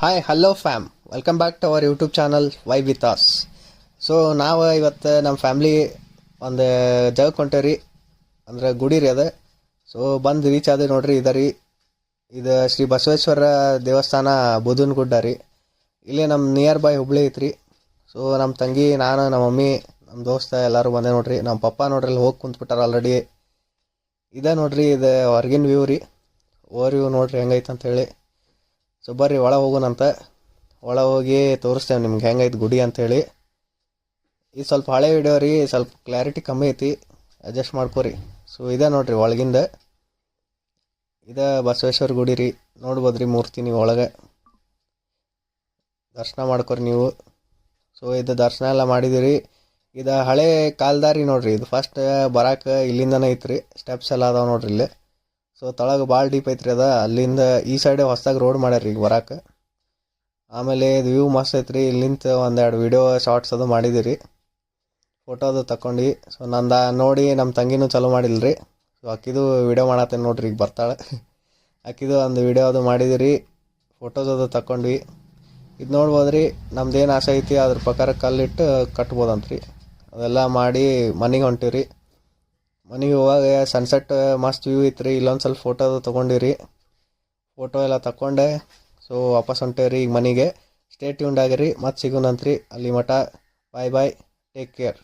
Hi hello fam, welcome back to our YouTube channel Y with us. So ನಾವು ಇವತ್ತು ನಮ್ಮ family ಒಂದು ಜಾಗಕ್ಕೆ ಹೊಂಟೇವ್ರಿ. ಅಂದ್ರೆ ಗುಡಿ ರೀ ಅದು. ಸೊ ಬಂದು ರೀಚ್ ಆದ್ರೆ ನೋಡ್ರಿ ಇದರಿ, ಇದು ಶ್ರೀ ಬಸವೇಶ್ವರ ದೇವಸ್ಥಾನ ಬುಧನ ಗುಡ್ಡ ರೀ. ಇಲ್ಲಿ ನಮ್ಮ ನಿಯರ್ ಬೈ ಹುಬ್ಳಿ ಐತ್ರಿ. ಸೊ ನಮ್ಮ ತಂಗಿ, ನಾನು, ನಮ್ಮ ಮಮ್ಮಿ, ನಮ್ಮ ದೋಸ್ತ ಎಲ್ಲರೂ ಬಂದೆ ನೋಡ್ರಿ. ನಮ್ಮ ಪಪ್ಪ ನೋಡ್ರಿ ಇಲ್ಲಿ ಹೋಗಿ ಕುಂತ್ಬಿಟ್ಟಾರ ಆಲ್ರೆಡಿ. ಇದೆ ನೋಡ್ರಿ, ಇದು ಹೊರಗಿನ ವ್ಯೂ ರೀ. ಓವರ್ ವ್ಯೂ ನೋಡ್ರಿ ಹೆಂಗೈತೆ ಅಂತೇಳಿ. ಸೊ ಬರ್ರಿ ಒಳಗೆ ಹೋಗೋಣಂತ. ಒಳಗೆ ಹೋಗಿ ತೋರಿಸ್ತೇವೆ ನಿಮ್ಗೆ ಹೆಂಗೈತೆ ಗುಡಿ ಅಂಥೇಳಿ. ಇದು ಸ್ವಲ್ಪ ಹಳೆ ವಿಡಿಯೋ ರೀ, ಸ್ವಲ್ಪ ಕ್ಲಾರಿಟಿ ಕಮ್ಮಿ ಐತಿ, ಅಡ್ಜಸ್ಟ್ ಮಾಡ್ಕೊರಿ. ಸೊ ಇದೆ ನೋಡ್ರಿ ಒಳಗಿಂದ, ಇದೆ ಬಸವೇಶ್ವರ ಗುಡಿ ರೀ. ನೋಡ್ಬೋದ್ರಿ ಮೂರ್ತಿ ನೀವು ಒಳಗೆ. ದರ್ಶನ ಮಾಡ್ಕೊರಿ ನೀವು. ಸೊ ಇದು ದರ್ಶನ ಎಲ್ಲ ಮಾಡಿದಿರಿ. ಇದು ಹಳೆ ಕಾಲ್ದಾರಿ ನೋಡ್ರಿ. ಇದು ಫಸ್ಟ್ ಬರಾಕ ಇಲ್ಲಿಂದನೇ ಐತ್ರಿ, ಸ್ಟೆಪ್ಸ್ ಎಲ್ಲ ಅದಾವ ನೋಡ್ರಿ ಇಲ್ಲಿ. ಸೊ ತಳಗೆ ಭಾಳ ಡೀಪ್ ಐತ್ರಿ ಅದ. ಅಲ್ಲಿಂದ ಈ ಸೈಡೆ ಹೊಸ್ದಾಗಿ ರೋಡ್ ಮಾಡ್ಯಾರ ಈಗ ಬರಾಕ. ಆಮೇಲೆ ಇದು ವ್ಯೂ ಮಸ್ತ್ ಐತ್ರಿ. ಇಲ್ಲಿಂತ ಒಂದೆರಡು ವಿಡಿಯೋ ಶಾರ್ಟ್ಸ್ ಅದು ಮಾಡಿದಿರಿ, ಫೋಟೋ ಅದು ತಗೊಂಡು. ಸೊ ನಂದು ನೋಡಿ ನಮ್ಮ ತಂಗಿನೂ ಚಲೋ ಮಾಡಿಲ್ರಿ. ಸೊ ಆಕಿದು ವಿಡಿಯೋ ಮಾಡತ್ತೇನೆ ನೋಡ್ರಿ, ಈಗ ಬರ್ತಾಳೆ. ಆಕಿದು ಒಂದು ವಿಡಿಯೋ ಅದು ಮಾಡಿದಿರಿ, ಫೋಟೋಸ್ ಅದು ತಗೊಂಡ್ವಿ. ಇದು ನೋಡ್ಬೋದ್ರಿ, ನಮ್ದೇನು ಆಸೆ ಐತಿ ಅದ್ರ ಪ್ರಕಾರ ಕಲ್ಲಿಟ್ಟು ಕಟ್ಬೋದಂತ್ರಿ. ಅದೆಲ್ಲ ಮಾಡಿ ಮನೆಗೆ ಹೊಂಟಿವ್ರಿ. ಮನೆಗೆ ಹೋಗಾಗ ಸನ್ಸೆಟ್ ಮಸ್ತ್ ವ್ಯೂ ಐತ್ರಿ. ಇಲ್ಲೊಂದು ಸ್ವಲ್ಪ ಫೋಟೋ ಅದು ತೊಗೊಂಡಿರಿ, ಫೋಟೋ ಎಲ್ಲ ತಗೊಂಡೆ. ಸೊ ವಾಪಸ್ ಹೊಂಟೇವ್ರಿ ಈಗ ಮನೆಗೆ. ಸ್ಟೇ ಟ್ಯೂನ್ಡ್ ಆಗಿರಿ, ಮತ್ತೆ ಸಿಗೋಣಂತ್ರಿ ಅಲ್ಲಿ ಮಟ. ಬಾಯ್ ಬಾಯ್, ಟೇಕ್ ಕೇರ್.